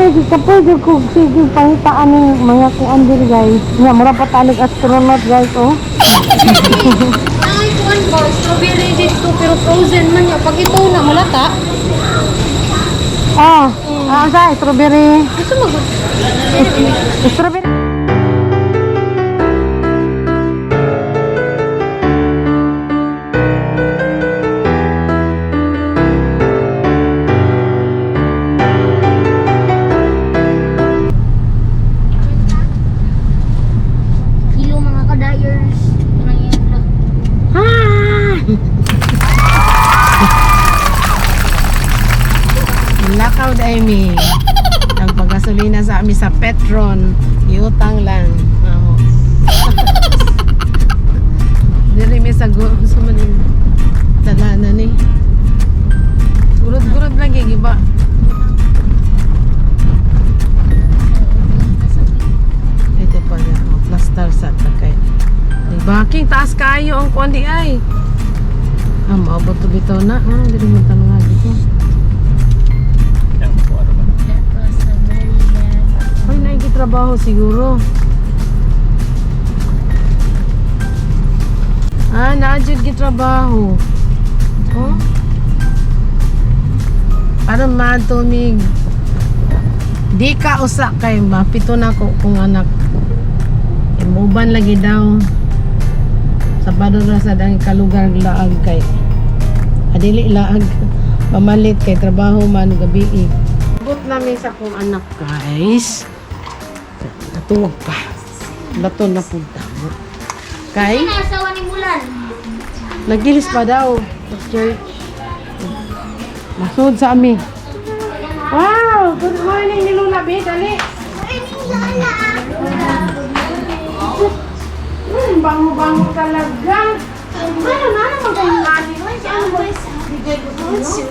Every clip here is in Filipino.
di ka pwede ko sige pangitaan ng mga kuan diri guys. Nga mura pa tanig astronaut guys oh. Ay, kuan ba? Strawberry dito pero frozen man niya. Pag ito na malata. Oh, sa strawberry. Gusto mo ba? Strawberry. Kilo mga ka-dyers. Lakaw dai mi. Ang paggasolina sa amin sa Petron, iutang lang. Oh. Diri mi sa sumanin. Dalanan ni. Gurud-gurud lang giba. Ito pa na plaster sa takay. Baking taas kayo ang kuan di ay. Maabot to bitaw na. Diri mo tanong dito. Ay, naikitrabaho siguro. Naadjud gitrabaho. Oh? Para matumig. Di ka usa kay mapito na ko kung anak. Imuban lagi daw. Sabado na sa dang kalugar laag kay. Adili laag. Pamalit kay trabaho man gabi. But namin sa kong anak guys. Natuwag pa. Bato na punta. Kay? Nasawa ni Mulan. Nagilis pa daw. Sa church. Masud sa amin. Wow! Good morning ni Lula B. Dali. Bango-bango talaga. Ano naman kayong nani?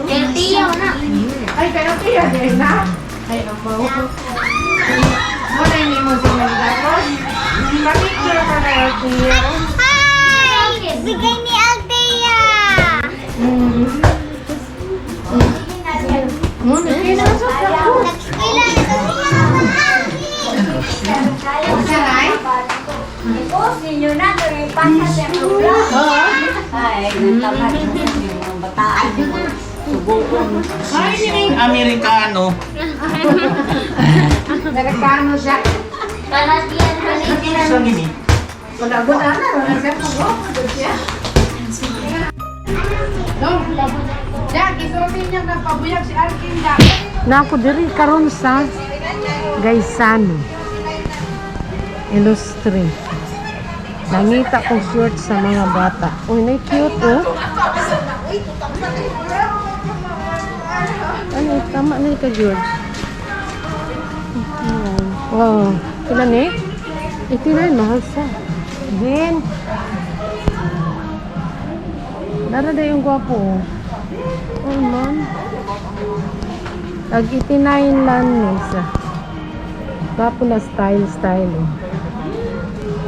El tío na. Ay, kayo tiya din na. Ay, ako. Muna hindi mo si Mandatos. Picture ka na El Tio. Hi! Bigay ni Althea. Muna, kinasok ako. Ilan ito Saray? Ito, senior na. Pasa siya Ay, natamad yung bataan. Ay, yung Amerikano. Amerikano siya. Kanadian, Canadian. Sa gini. Wala-wala na. Wala siya po. Diyan, isurutin niya nagpabuyag si Arkinda. Naku, diri karon sa Gaisano. Illustrate. Nangita kong short sa mga bata. Uy, na cute oh. Ano, tama na ka George. Wow. Ilan eh? 89, mahal sa. Din. Dara na yung gwapo oh. Oh man. Tag 89 lang isa. Gwapo na style oh.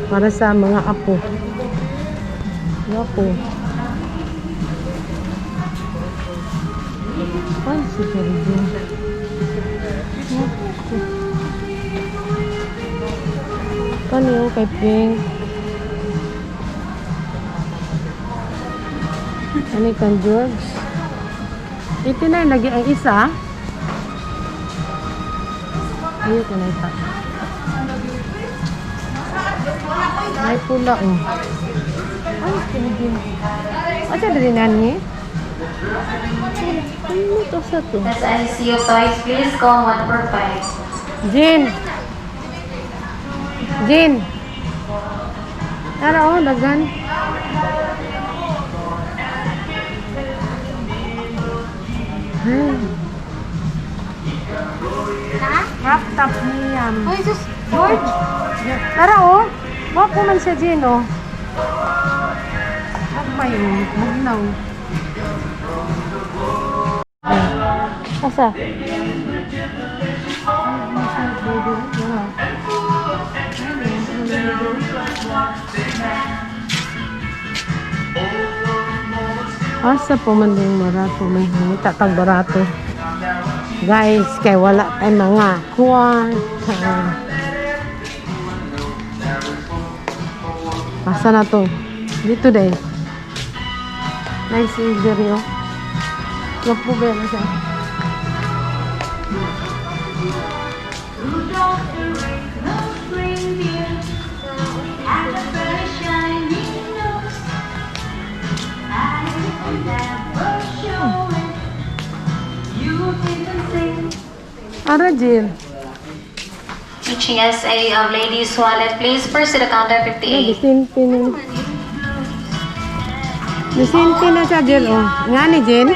Para sa mga apo. Gwapo. Ay, si Peridin. Kano kay Pink? Ano kang George? Ito na yung lagi ang isa. Ayun ko na ito. Ay pula oh. Ay, Peridin. Asa din nani? Ano to sa to? SICU toys, please call 145. Jin! Jin! Tara oh, dagan. Wrap top niya. Ay, sus, George. Tara oh. Wapo man siya Jin oh. Apa yun? Magnaw. Asa? Asa po man yung barato. May tag barato. Guys, kay wala tay mga kuwan. Asa na to? Dito din. Nice injury, oh. Gapo ba na siya? Ara, Jill. Teaching essay of ladies wallet, please. First to the counter 58. Disinti na. Disinti na siya, Jill, oh. Nga ni, Jill?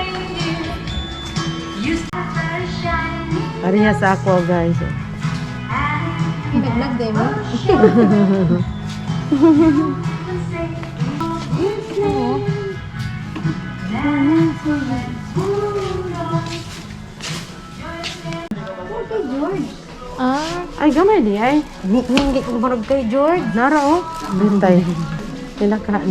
Ariya sa ako, guys. Oh. Naglag din mo. Ay, gamay di, ay. Hindi ko marag kay George. Nara, oh. Bintay. Pila ka na.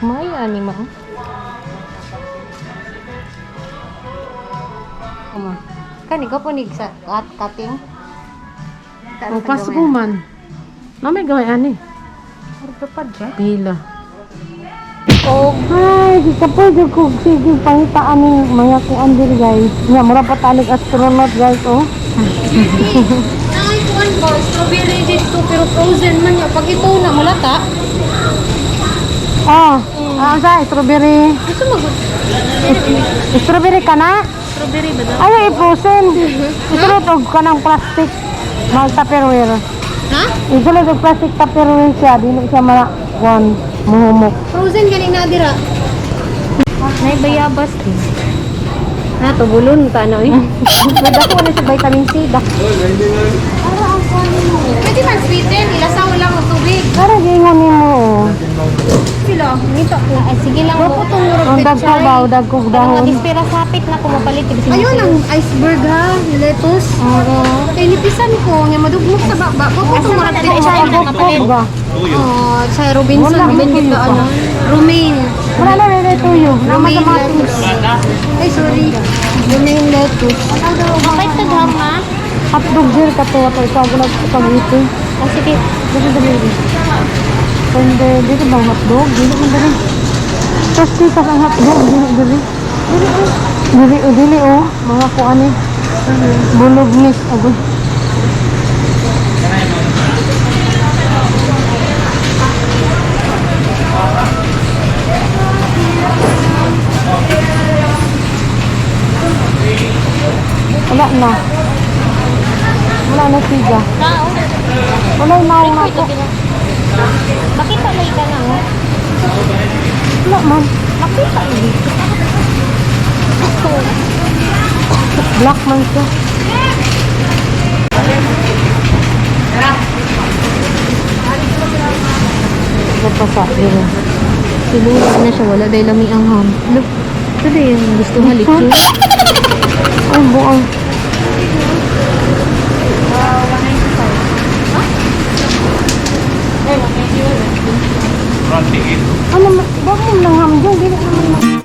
Maya ni ma. Kan ikaw po sa cutting. O, pasok mo man. Namay gawin, ani. Ortopad siya. Pila. Oh, Ay, di ka pwede ko. Sige, pangitaan ng mga kuan diri, guys. Nga, mura pa tanig astronaut, guys, oh. ay kuan ba? Strawberry dito pero frozen man niya. Pag ito na mulata. Oh, sa strawberry. Gusto mo Strawberry ka na? strawberry ba daw? Ay, ipusin. Isulot ka ng plastic. Mag tupperware. Ha? Isulot og plastic tupperware siya. Dili siya kuan muhumok. Frozen gani na dira. Nay bayabas din. Na to bulon ta no eh. Nagdako na sa vitamin C dak. Ara ang kuan mo. Pwede man sweeten, ilasaw lang og tubig. Para gingon nimo. Sila, nito. Ay, sige lang po itong Ang dagko ba, dagkog dahon. Mag-ispira sapit na kumapalit. Ayun ang iceberg ha, lettuce. Oo. Kaya nipisan ko, nga madugmok sa baba. Bago itong mga pichay na kapalit. ba? Oh, sa Robinson, Wala, binigyan tuyo ka pa. ano. Romaine. Wala na rin tuyo. Romaine lettuce. Ay, sorry. Romaine lettuce. Bakit tagham ha? Hotdog dir ka to. Ito ikaw ko nagpagito. Oh, sige. Dito dito. Pwede dito bang hotdog? Dito man dali. Tapos tas ang hotdog. Dili. Dili oh. Mga kuan eh. Bulognis. Agoy. Wala na. Wala na siga. Wala na ako. Makita na ka na oh. Wala man. Makita na Black man siya. Napasa. Dito. Silulat na siya, wala dahil lami ang ham. Look, ito na yung gusto halipin. Ay, buang. Ano, bakit mo lang hamdong? Dili naman.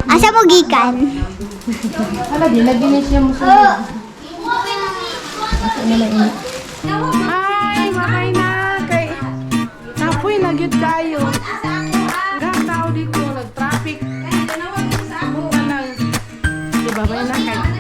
Asa mo gikan? Hala, di lagi na siya mo sa... Ay, mahay na kay... Napoy, nagyod kayo. Hanggang tao dito, nag-traffic. Diba ba yun na kay...